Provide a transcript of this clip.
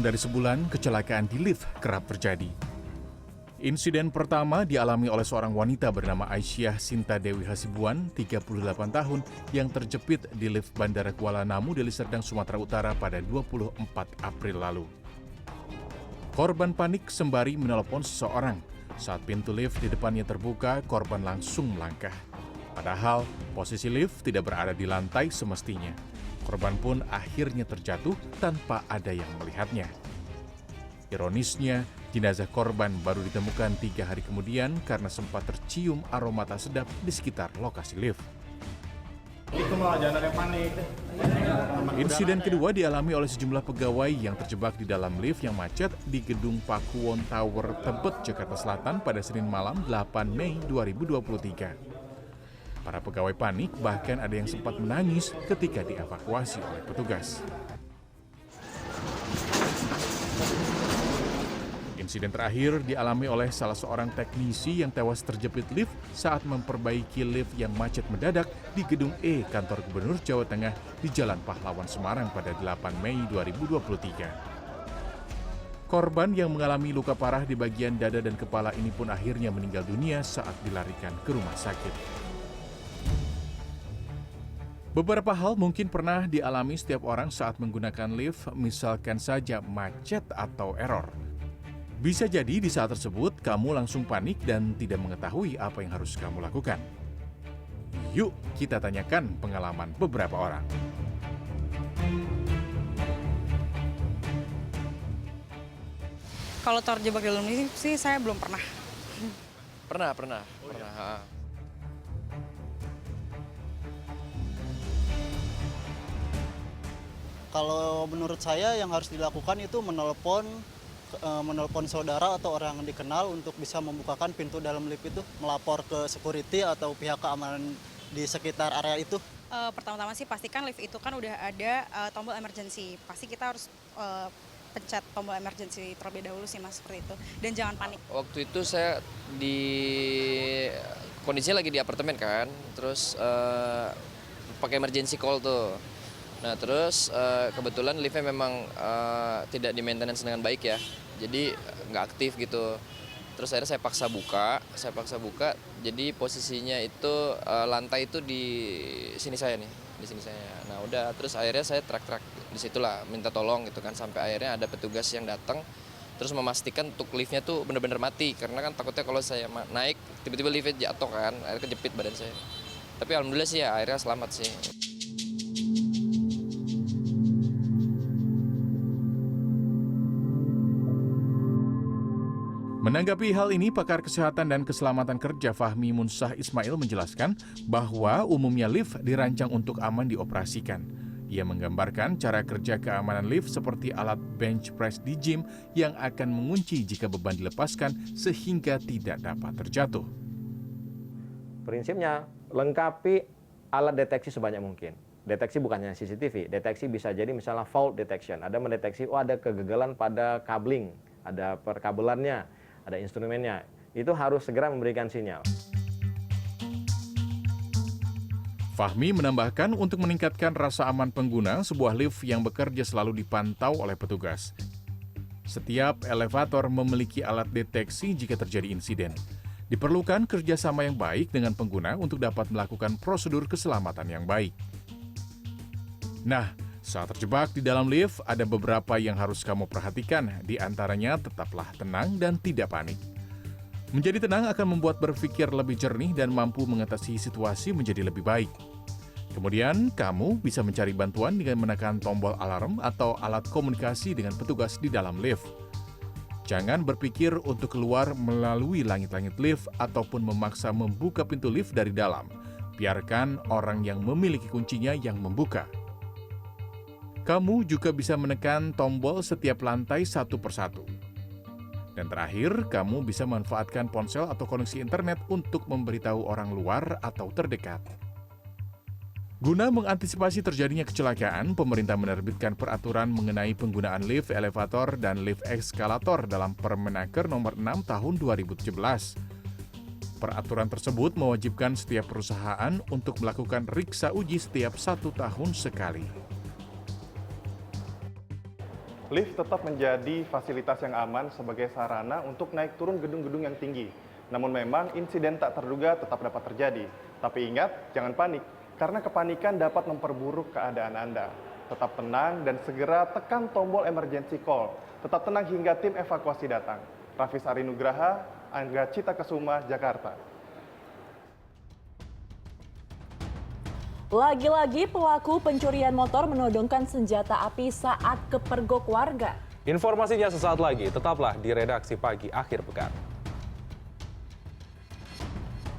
Dari sebulan, kecelakaan di lift kerap terjadi. Insiden pertama dialami oleh seorang wanita bernama Aisyah Sinta Dewi Hasibuan, 38 tahun, yang terjepit di lift Bandara Kuala Namu, Deli Serdang, Sumatera Utara pada 24 April lalu. Korban panik sembari menelepon seseorang. Saat pintu lift di depannya terbuka, korban langsung melangkah. Padahal, posisi lift tidak berada di lantai semestinya. Korban pun akhirnya terjatuh tanpa ada yang melihatnya. Ironisnya, jenazah korban baru ditemukan 3 hari kemudian karena sempat tercium aroma tak sedap di sekitar lokasi lift. Itu malah jangan ada yang panik. Insiden kedua dialami oleh sejumlah pegawai yang terjebak di dalam lift yang macet di gedung Pakuwon Tower, Tebet, Jakarta Selatan pada Senin malam 8 Mei 2023. Para pegawai panik, bahkan ada yang sempat menangis ketika dievakuasi oleh petugas. Insiden terakhir dialami oleh salah seorang teknisi yang tewas terjepit lift saat memperbaiki lift yang macet mendadak di Gedung E Kantor Gubernur Jawa Tengah di Jalan Pahlawan Semarang pada 8 Mei 2023. Korban yang mengalami luka parah di bagian dada dan kepala ini pun akhirnya meninggal dunia saat dilarikan ke rumah sakit. Beberapa hal mungkin pernah dialami setiap orang saat menggunakan lift, misalkan saja macet atau error. Bisa jadi di saat tersebut kamu langsung panik dan tidak mengetahui apa yang harus kamu lakukan. Yuk kita tanyakan pengalaman beberapa orang. Kalau terjebak dalam lift sih saya belum pernah. Pernah. Kalau menurut saya yang harus dilakukan itu menelpon saudara atau orang yang dikenal untuk bisa membukakan pintu dalam lift itu, melapor ke security atau pihak keamanan di sekitar area itu. Pertama-tama sih pastikan lift itu kan udah ada tombol emergency. Pasti kita harus pencet tombol emergency terlebih dahulu sih Mas, seperti itu. Dan jangan panik. Waktu itu saya kondisinya lagi di apartemen kan, terus pakai emergency call tuh. Nah terus kebetulan liftnya memang tidak di maintenance dengan baik ya, jadi nggak aktif gitu. Terus akhirnya saya paksa buka, jadi posisinya itu lantai itu di sini saya. Nah udah, terus akhirnya saya track disitulah minta tolong gitu kan, sampai akhirnya ada petugas yang datang, terus memastikan untuk liftnya tuh benar-benar mati, karena kan takutnya kalau saya naik tiba-tiba liftnya jatuh kan, akhirnya kejepit badan saya. Tapi alhamdulillah sih ya akhirnya selamat sih. Menanggapi hal ini, pakar kesehatan dan keselamatan kerja Fahmi Munsah Ismail menjelaskan bahwa umumnya lift dirancang untuk aman dioperasikan. Ia menggambarkan cara kerja keamanan lift seperti alat bench press di gym yang akan mengunci jika beban dilepaskan sehingga tidak dapat terjatuh. Prinsipnya, lengkapi alat deteksi sebanyak mungkin. Deteksi bukannya CCTV, deteksi bisa jadi misalnya fault detection. Ada mendeteksi, ada kegagalan pada kabling, ada perkabelannya, ada instrumennya, itu harus segera memberikan sinyal. Fahmi menambahkan untuk meningkatkan rasa aman pengguna, sebuah lift yang bekerja selalu dipantau oleh petugas. Setiap elevator memiliki alat deteksi jika terjadi insiden. Diperlukan kerjasama yang baik dengan pengguna untuk dapat melakukan prosedur keselamatan yang baik. Nah, saat terjebak di dalam lift, ada beberapa yang harus kamu perhatikan. Di antaranya, tetaplah tenang dan tidak panik. Menjadi tenang akan membuat berpikir lebih jernih dan mampu mengatasi situasi menjadi lebih baik. Kemudian, kamu bisa mencari bantuan dengan menekan tombol alarm atau alat komunikasi dengan petugas di dalam lift. Jangan berpikir untuk keluar melalui langit-langit lift ataupun memaksa membuka pintu lift dari dalam. Biarkan orang yang memiliki kuncinya yang membuka. Kamu juga bisa menekan tombol setiap lantai satu persatu. Dan terakhir, kamu bisa memanfaatkan ponsel atau koneksi internet untuk memberitahu orang luar atau terdekat. Guna mengantisipasi terjadinya kecelakaan, pemerintah menerbitkan peraturan mengenai penggunaan lift, elevator, dan lift eskalator dalam Permenaker Nomor 6 Tahun 2017. Peraturan tersebut mewajibkan setiap perusahaan untuk melakukan riksa uji setiap 1 tahun sekali. lift tetap menjadi fasilitas yang aman sebagai sarana untuk naik turun gedung-gedung yang tinggi. Namun memang insiden tak terduga tetap dapat terjadi. Tapi ingat, jangan panik, karena kepanikan dapat memperburuk keadaan Anda. Tetap tenang dan segera tekan tombol emergency call. Tetap tenang hingga tim evakuasi datang. Rafis Arinugraha, Angga Cita Kesuma, Jakarta. Lagi-lagi pelaku pencurian motor menodongkan senjata api saat kepergok warga. Informasinya sesaat lagi, tetaplah di redaksi pagi akhir pekan.